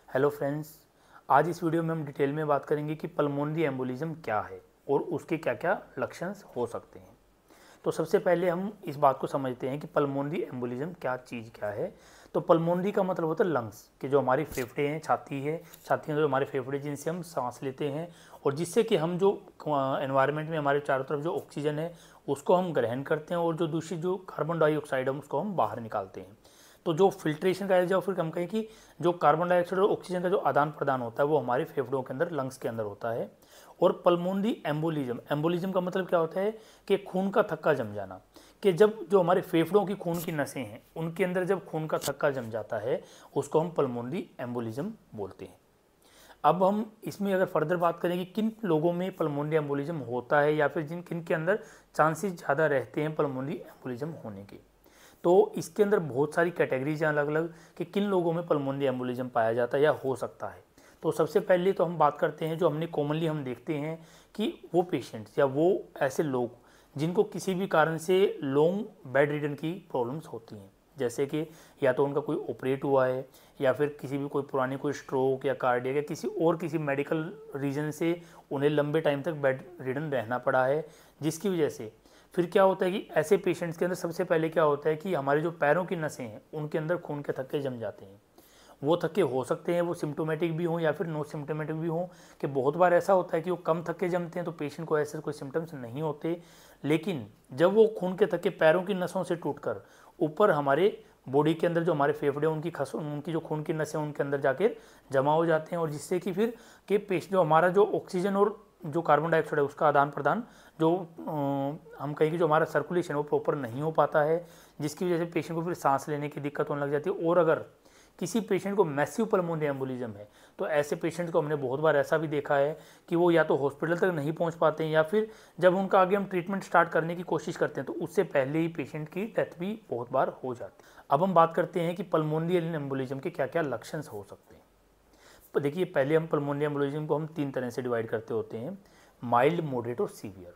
Hello friends, आज इस video में हम डिटेल में बात करेंगे कि पल्मोनरी एम्बोलिज्म क्या है और उसके क्या क्या लक्षण हो सकते हैं। तो सबसे पहले हम इस बात को समझते हैं कि पल्मोनरी एम्बोलिज्म क्या है। तो पल्मोनरी का मतलब होता है लंग्स, कि जो हमारी फेफड़े हैं, छाती है, छाती में जो हमारे फेफड़े जिनसे हम सांस लेते हैं और जिससे कि हम जो एनवायरनमेंट में हमारे चारों तरफ जो ऑक्सीजन है उसको हम ग्रहण करते हैं और जो दूसरी जो कार्बन डाइऑक्साइड है उसको हम बाहर निकालते हैं। तो जो फिल्ट्रेशन का या फिर हम कहें कि जो कार्बन डाइऑक्साइड और ऑक्सीजन का जो आदान प्रदान होता है वो हमारे फेफड़ों के अंदर, लंग्स के अंदर होता है। और पल्मोनरी एम्बोलिज्म का मतलब क्या होता है कि खून का थक्का जम जाना, कि जब जो हमारे फेफड़ों की खून की नसें हैं उनके अंदर जब खून का थक्का जम जाता है उसको हम पल्मोनरी एम्बोलिज्म बोलते हैं। अब हम इसमें अगर फर्दर बात करें कि किन लोगों में पल्मोनरी एम्बोलिज्म होता है या फिर जिन किन के अंदर चांसेस ज़्यादा रहते हैं पल्मोनरी एम्बोलिज्म होने के, तो इसके अंदर बहुत सारी कैटेगरीज हैं अलग अलग कि किन लोगों में पल्मोनरी एम्बोलिज्म पाया जाता है या हो सकता है। तो सबसे पहले तो हम बात करते हैं जो हमने कॉमनली हम देखते हैं कि वो पेशेंट्स या वो ऐसे लोग जिनको किसी भी कारण से लॉन्ग बेड रिडन की प्रॉब्लम्स होती हैं, जैसे कि या तो उनका कोई ऑपरेट हुआ है या फिर किसी भी कोई पुरानी कोई स्ट्रोक या कार्डियक या किसी मेडिकल रीजन से उन्हें लंबे टाइम तक बेड रिडन रहना पड़ा है, जिसकी वजह से फिर क्या होता है कि ऐसे पेशेंट्स के अंदर सबसे पहले क्या होता है कि हमारे जो पैरों की नसें हैं उनके अंदर खून के थक्के जम जाते हैं। वो थक्के हो सकते हैं वो सिम्टोमेटिक भी हों या फिर नो सिम्टोमेटिक भी हों, कि बहुत बार ऐसा होता है कि वो कम थक्के जमते हैं तो पेशेंट को ऐसे कोई सिम्टम्स नहीं होते, लेकिन जब वो खून के थक्के पैरों की नसों से टूटकर ऊपर हमारे बॉडी के अंदर जो हमारे फेफड़े उनकी जो खून की नसें उनके अंदर जाकर जमा हो जाते हैं और जिससे कि फिर के पेश जो हमारा जो ऑक्सीजन और जो कार्बन डाइऑक्साइड है उसका आदान प्रदान जो हम कहें कि जो हमारा सर्कुलेशन वो प्रॉपर नहीं हो पाता है, जिसकी वजह से पेशेंट को फिर सांस लेने की दिक्कत होने लग जाती है। और अगर किसी पेशेंट को मैसिव पल्मोनरी एम्बोलिज्म है तो ऐसे पेशेंट्स को हमने बहुत बार ऐसा भी देखा है कि वो या तो हॉस्पिटल तक नहीं पहुंच पाते हैं या फिर जब उनका आगे हम ट्रीटमेंट स्टार्ट करने की कोशिश करते हैं तो उससे पहले ही पेशेंट की डेथ भी बहुत बार हो जाती है। अब हम बात करते हैं कि पल्मोनरी एम्बोलिज्म के क्या क्या लक्षण हो सकते हैं। तो देखिए, पहले हम पल्मोनरी एम्बोलिज्म को हम 3 तरह से डिवाइड करते होते हैं, माइल्ड, मॉडरेट और सीवियर।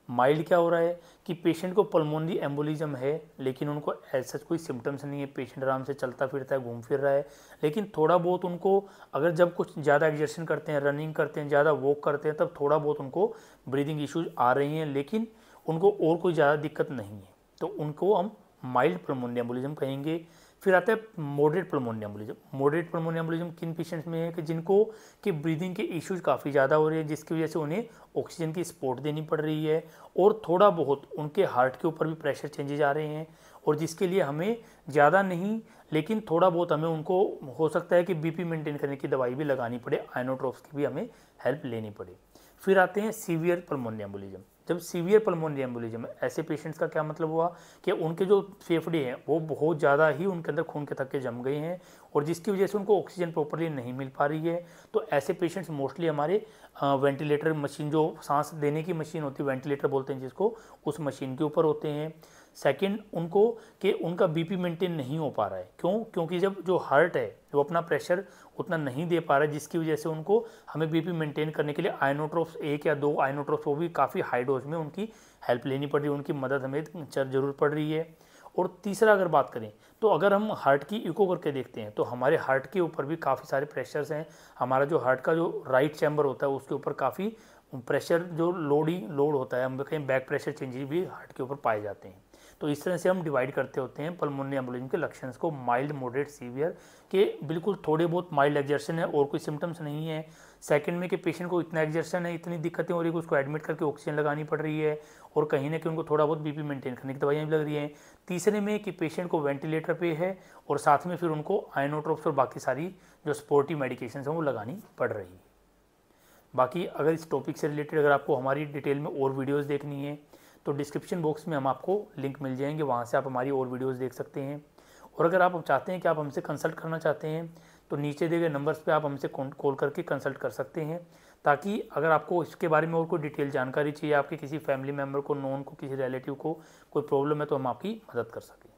माइल्ड क्या हो रहा है कि पेशेंट को पल्मोनरी एम्बोलिज्म है लेकिन उनको ऐसा कोई सिम्टम्स नहीं है, पेशेंट आराम से चलता फिरता है, घूम फिर रहा है, लेकिन थोड़ा बहुत उनको अगर जब कुछ ज़्यादा एग्जर्शन करते हैं, रनिंग करते हैं, ज़्यादा वॉक करते हैं, तब थोड़ा बहुत उनको ब्रीदिंग इश्यूज आ रही हैं, लेकिन उनको और कोई ज़्यादा दिक्कत नहीं है, तो उनको हम माइल्ड पल्मोनरी एम्बोलिज्म कहेंगे। फिर आता है moderate pulmonary embolism. Moderate pulmonary embolism किन पेशेंट्स में है कि जिनको कि ब्रीदिंग के इश्यूज काफ़ी ज़्यादा हो रही है, जिसकी वजह से उन्हें ऑक्सीजन की सपोर्ट देनी पड़ रही है और थोड़ा बहुत उनके हार्ट के ऊपर भी प्रेशर चेंजेज आ रहे हैं, और जिसके लिए हमें ज़्यादा नहीं लेकिन थोड़ा बहुत हमें उनको हो सकता है कि बीपी मेंटेन करने की दवाई भी लगानी पड़े, आइनोट्रोप्स की भी हमें हेल्प लेनी पड़े। फिर आते हैं सीवियर पल्मोनरी एम्बोलिज्म। जब सीवियर पल्मोनरी एम्बोलिज्म है, ऐसे पेशेंट्स का क्या मतलब हुआ कि उनके जो फेफड़े हैं वो बहुत ज़्यादा ही उनके अंदर खून के थक्के जम गए हैं और जिसकी वजह से उनको ऑक्सीजन प्रॉपरली नहीं मिल पा रही है। तो ऐसे पेशेंट्स मोस्टली हमारे वेंटिलेटर मशीन, जो सांस देने की मशीन होती है, वेंटिलेटर बोलते हैं जिसको, उस मशीन के ऊपर होते हैं। सेकंड, उनको कि उनका बीपी मेंटेन नहीं हो पा रहा है, क्यों? क्योंकि जब जो हार्ट है वो अपना प्रेशर उतना नहीं दे पा रहा है, जिसकी वजह से उनको हमें बीपी मेंटेन करने के लिए आइनोट्रोप्स, 1 या 2 आइनोट्रोप्स, वो भी काफ़ी हाई डोज में उनकी हेल्प लेनी पड़ रही है, उनकी मदद हमें जरूर पड़ रही है। और तीसरा अगर बात करें तो अगर हम हार्ट की इको करके देखते हैं तो हमारे हार्ट के ऊपर भी काफ़ी सारे प्रेशर्स हैं। हमारा जो हार्ट का जो राइट चैम्बर होता है उसके ऊपर काफ़ी प्रेशर, जो लोड होता है, हम कहीं बैक प्रेशर चेंजेस भी हार्ट के ऊपर पाए जाते हैं। तो इस तरह से हम डिवाइड करते होते हैं पल्मोनरी एम्बोलिज्म के लक्षण को, माइल्ड, मॉडरेट, सीवियर, के बिल्कुल थोड़े बहुत माइल्ड एग्जर्शन है और कोई सिम्टम्स नहीं है। सेकंड में कि पेशेंट को इतना एग्जर्शन है, इतनी दिक्कतें हो रही है कि उसको एडमिट करके ऑक्सीजन लगानी पड़ रही है और कहीं ना कहीं उनको थोड़ा बहुत बीपी मेंटेन करने की दवाइयाँ भी लग रही हैं। तीसरे में कि पेशेंट को वेंटिलेटर पे है और साथ में फिर उनको आइनोट्रोप्स और बाकी सारी जो सपोर्टिव मेडिकेशन हैं वो लगानी पड़ रही है। बाकी अगर इस टॉपिक से रिलेटेड अगर आपको हमारी डिटेल में और वीडियोस देखनी है तो डिस्क्रिप्शन बॉक्स में हम आपको लिंक मिल जाएंगे, वहाँ से आप हमारी और वीडियोस देख सकते हैं। और अगर आप चाहते हैं कि आप हमसे कंसल्ट करना चाहते हैं तो नीचे दिए गए नंबर्स पे आप हमसे कॉल करके कंसल्ट कर सकते हैं, ताकि अगर आपको इसके बारे में और कोई डिटेल जानकारी चाहिए, आपके किसी फैमिली मेम्बर को, नॉन को, किसी रिलेटिव को कोई प्रॉब्लम है तो हम आपकी मदद कर सकें।